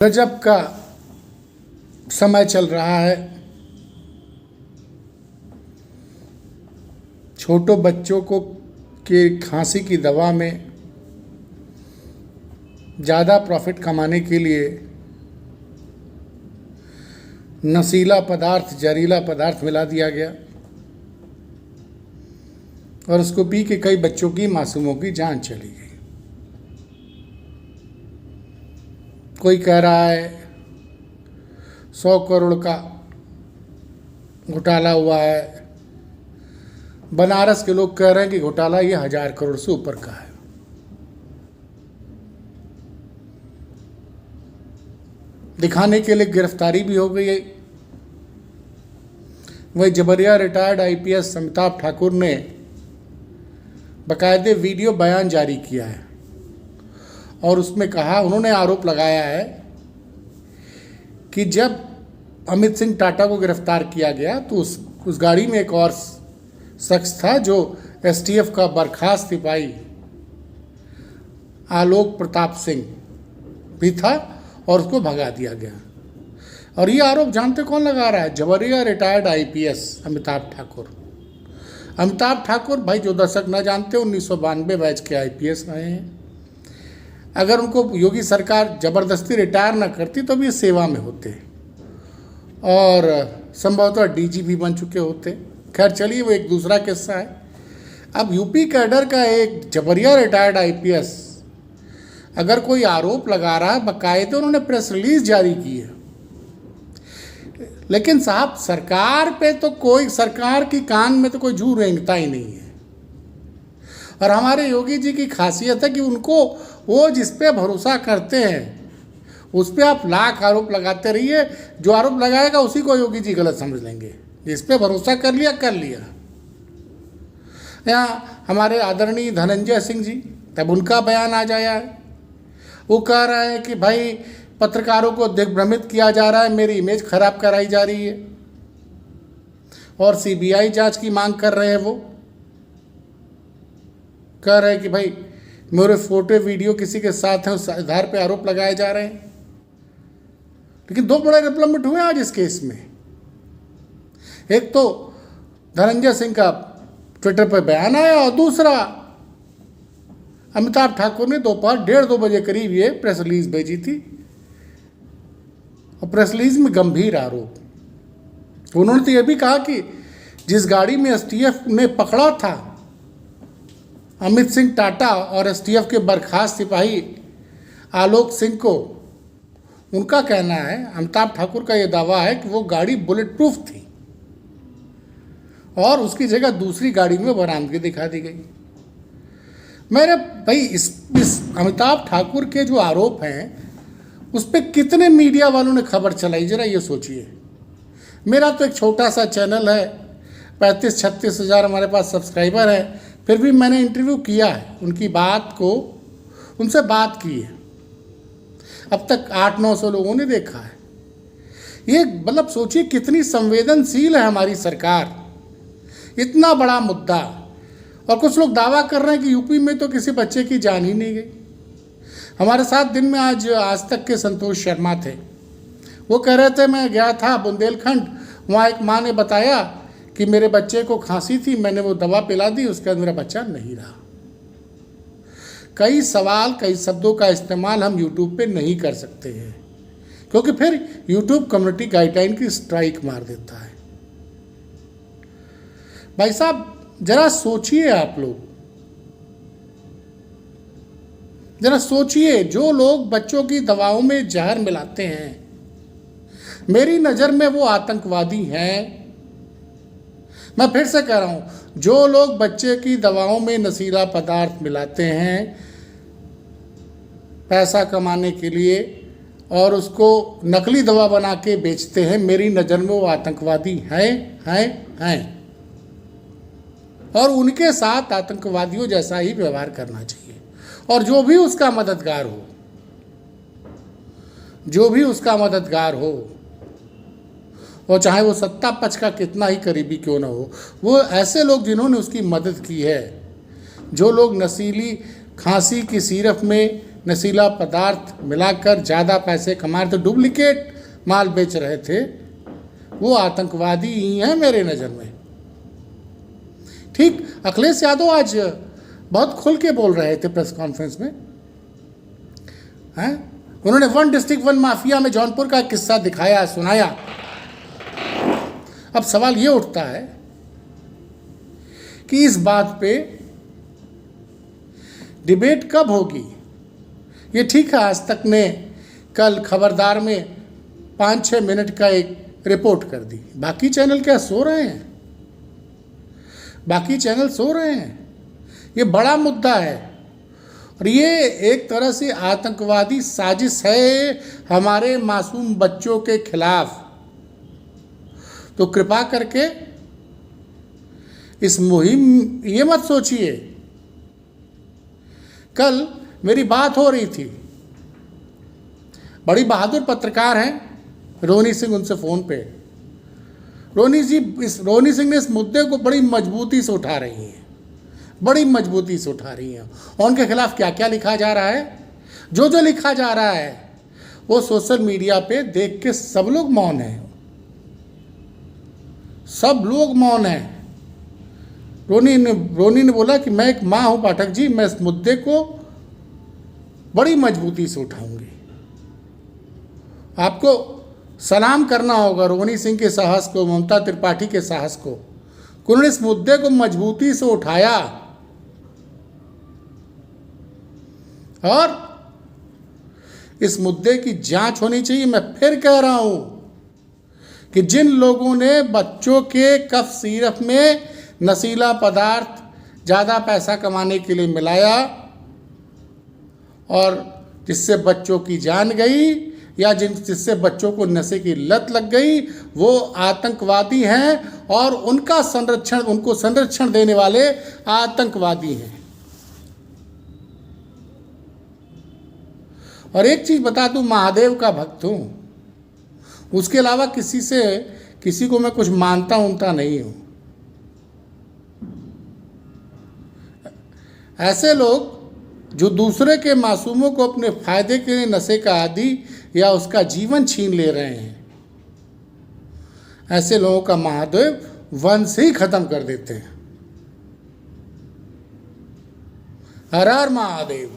गजब का समय चल रहा है। छोटे बच्चों को के खांसी की दवा में ज़्यादा प्रॉफिट कमाने के लिए नशीला पदार्थ, जहरीला पदार्थ मिला दिया गया और उसको पी के कई बच्चों की, मासूमों की जान चली गई। कोई कह रहा है 100 करोड़ का घोटाला हुआ है। बनारस के लोग कह रहे हैं कि घोटाला ये 1000 करोड़ से ऊपर का है। दिखाने के लिए गिरफ्तारी भी हो गई है। वही जबरिया रिटायर्ड आईपीएस अमिताभ ठाकुर ने बाकायदे वीडियो बयान जारी किया है और उसमें कहा, उन्होंने आरोप लगाया है कि जब अमित सिंह टाटा को गिरफ्तार किया गया तो उस गाड़ी में एक और शख्स था जो एसटीएफ का बर्खास्त सिपाही आलोक प्रताप सिंह भी था और उसको भगा दिया गया। और ये आरोप जानते कौन लगा रहा है? जबरिया रिटायर्ड आईपीएस अमिताभ ठाकुर। अमिताभ ठाकुर भाई, जो दर्शक न जानते, 1992 बैच के आईपीएस रहे हैं। अगर उनको योगी सरकार ज़बरदस्ती रिटायर ना करती तो भी सेवा में होते और संभवतः डीजीपी बन चुके होते। खैर चलिए, वो एक दूसरा किस्सा है। अब यूपी कैडर का एक जबरिया रिटायर्ड आईपीएस अगर कोई आरोप लगा रहा है, बाकायदे उन्होंने प्रेस रिलीज जारी की है। लेकिन साहब, सरकार पे तो कोई, सरकार की कान में तो कोई जू रेंगता ही नहीं है। और हमारे योगी जी की खासियत है कि उनको, वो जिस पे भरोसा करते हैं उस पे आप लाख आरोप लगाते रहिए, जो आरोप लगाएगा उसी को योगी जी गलत समझ लेंगे। जिस पे भरोसा कर लिया कर लिया। यहाँ हमारे आदरणीय धनंजय सिंह जी, तब उनका बयान आ जाया है। वो कह रहा है कि भाई पत्रकारों को दिग्भ्रमित किया जा रहा है, मेरी इमेज खराब कराई जा रही है और सीबीआई जांच की मांग कर रहे हैं। वो कह रहे हैं कि भाई मेरे फोटो वीडियो किसी के साथ हैं, उस आधार पे आरोप लगाए जा रहे हैं। लेकिन दो बड़े डेवलपमेंट हुए आज इस केस में। एक तो धनंजय सिंह का ट्विटर पर बयान आया और दूसरा अमिताभ ठाकुर ने दोपहर 1:30-2 बजे करीब ये प्रेस रिलीज भेजी थी और प्रेस रिलीज में गंभीर आरोप। उन्होंने तो यह भी कहा कि जिस गाड़ी में एसटीएफ ने पकड़ा था अमित सिंह टाटा और एसटीएफ के बर्खास्त सिपाही आलोक सिंह को, उनका कहना है, अमिताभ ठाकुर का यह दावा है कि वो गाड़ी बुलेट प्रूफ थी और उसकी जगह दूसरी गाड़ी में बरामदगी दिखा दी गई। मेरे भाई, इस अमिताभ ठाकुर के जो आरोप हैं उस पर कितने मीडिया वालों ने खबर चलाई, जरा ये सोचिए। मेरा तो एक छोटा सा चैनल है, 35-36 हज़ार हमारे पास सब्सक्राइबर है, फिर भी मैंने इंटरव्यू किया है, उनकी बात को, उनसे बात की है। अब तक 800-900 लोगों ने देखा है। ये मतलब सोचिए कितनी संवेदनशील है हमारी सरकार। इतना बड़ा मुद्दा, और कुछ लोग दावा कर रहे हैं कि यूपी में तो किसी बच्चे की जान ही नहीं गई। हमारे साथ दिन में आज तक के संतोष शर्मा थे। वो कह रहे थे, मैं गया था बुंदेलखंड, वहाँ एक माँ ने बताया कि मेरे बच्चे को खांसी थी, मैंने वो दवा पिला दी, उसके बाद मेरा बच्चा नहीं रहा। कई सवाल, कई शब्दों का इस्तेमाल हम यूट्यूब पे नहीं कर सकते हैं क्योंकि फिर यूट्यूब कम्युनिटी गाइडलाइन की स्ट्राइक मार देता है। भाई साहब, जरा सोचिए, आप लोग जरा सोचिए, जो लोग बच्चों की दवाओं में जहर मिलाते हैं, मेरी नज़र में वो आतंकवादी हैं। मैं फिर से कह रहा हूं, जो लोग बच्चे की दवाओं में नशीला पदार्थ मिलाते हैं पैसा कमाने के लिए और उसको नकली दवा बना के बेचते हैं, मेरी नज़र में वो आतंकवादी हैं। और उनके साथ आतंकवादियों जैसा ही व्यवहार करना चाहिए। और जो भी उसका मददगार हो, और चाहे वो सत्ता पक्ष का कितना ही करीबी क्यों ना हो, वो ऐसे लोग जिन्होंने उसकी मदद की है, जो लोग नशीली खांसी की सिरप में नशीला पदार्थ मिलाकर ज़्यादा पैसे कमा रहे थे, डुप्लीकेट माल बेच रहे थे, वो आतंकवादी ही हैं मेरे नज़र में। ठीक, अखिलेश यादव आज बहुत खुल के बोल रहे थे प्रेस कॉन्फ्रेंस में, हैं? उन्होंने वन डिस्ट्रिक्ट वन माफिया में जौनपुर का किस्सा दिखाया, सुनाया। अब सवाल ये उठता है कि इस बात पे डिबेट कब होगी। ये ठीक है, आज तक ने कल खबरदार में 5-6 मिनट का एक रिपोर्ट कर दी, बाकी चैनल क्या सो रहे हैं? बाकी चैनल सो रहे हैं। ये बड़ा मुद्दा है और ये एक तरह से आतंकवादी साजिश है हमारे मासूम बच्चों के खिलाफ। तो कृपा करके इस मुहिम, ये मत सोचिए, कल मेरी बात हो रही थी, बड़ी बहादुर पत्रकार हैं रोनी सिंह, उनसे फ़ोन पे रोनी सिंह ने इस मुद्दे को बड़ी मजबूती से उठा रही हैं, बड़ी मजबूती से उठा रही हैं। और उनके खिलाफ क्या क्या लिखा जा रहा है, जो जो लिखा जा रहा है वो सोशल मीडिया पे देख के सब लोग मौन हैं, सब लोग मौन हैं। रोनी ने बोला कि मैं एक माँ हूँ पाठक जी, मैं इस मुद्दे को बड़ी मजबूती से उठाऊंगी। आपको सलाम करना होगा रोनी सिंह के साहस को, ममता त्रिपाठी के साहस को, उन्होंने इस मुद्दे को मजबूती से उठाया। और इस मुद्दे की जांच होनी चाहिए। मैं फिर कह रहा हूं कि जिन लोगों ने बच्चों के कफ सिरप में नशीला पदार्थ ज़्यादा पैसा कमाने के लिए मिलाया और जिससे बच्चों की जान गई या जिससे बच्चों को नशे की लत लग गई, वो आतंकवादी हैं और उनको संरक्षण देने वाले आतंकवादी हैं। और एक चीज़ बता दूं, महादेव का भक्त हूँ, उसके अलावा किसी को मैं कुछ मानता उनता नहीं हूँ। ऐसे लोग जो दूसरे के मासूमों को अपने फायदे के लिए नशे का आदी या उसका जीवन छीन ले रहे हैं, ऐसे लोगों का महादेव वंश ही खत्म कर देते हैं। हर हर महादेव।